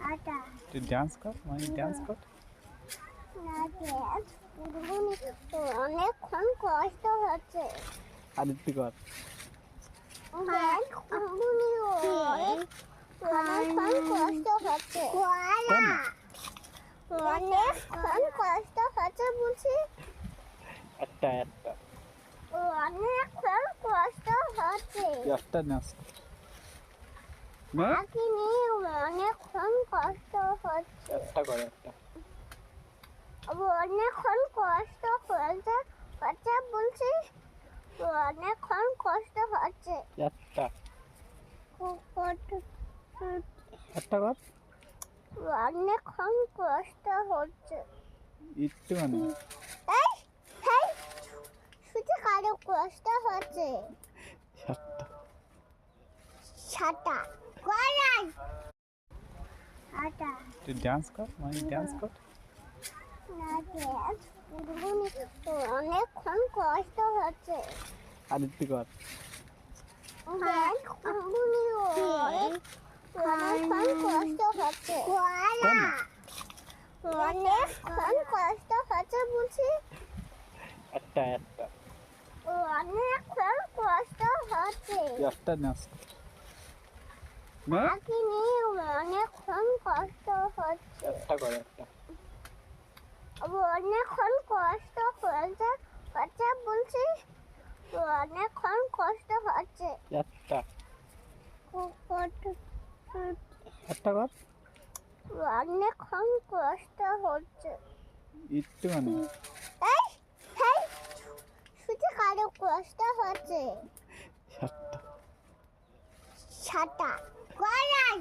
তুই ডান্স কর, মানে ডান্স কর। অনেকক্ষণ কষ্ট হচ্ছে। আর একটু কর। অনেকক্ষণ কষ্ট হচ্ছে। কর না। অনেকক্ষণ কষ্ট হচ্ছে বলছি। একটা অনেকক্ষণ কষ্ট হচ্ছে। একটা নাচ না, আঁকিনি অনেকক্ষণ কষ্ট হচ্ছে। একটা করে একটা। অনেকক্ষণ কষ্ট হচ্ছে হচ্ছে বলছি। অনেকক্ষণ কষ্ট হচ্ছে। একটা একটা কর। অনেকক্ষণ কষ্ট হচ্ছে। একটু মানে এই এই শুধু কারো কষ্ট হচ্ছে। সাতটা। ছাতা করাই আটা তুই ডান্স কর, মানে ডান্স কর। না গ্যাস অনেকক্ষণ কষ্ট হচ্ছে। আর একটু কর। অনেকক্ষণ কষ্ট হচ্ছে। কর না। অনেকক্ষণ কষ্ট হচ্ছে বলছি। একটা অনেকক্ষণ কষ্ট হচ্ছে। একটা নাচ না, আঁকিনি অনেকক্ষণ কষ্ট হচ্ছে। একটা করে একটা। অনেকক্ষণ কষ্ট হচ্ছে হচ্ছে বলছি। অনেকক্ষণ কষ্ট হচ্ছে। একটা একটা কর। অনেকক্ষণ কষ্ট হচ্ছে। একটু মানে এই এই শুধু কারো কষ্ট হচ্ছে। সাতটা। ছাতা করাই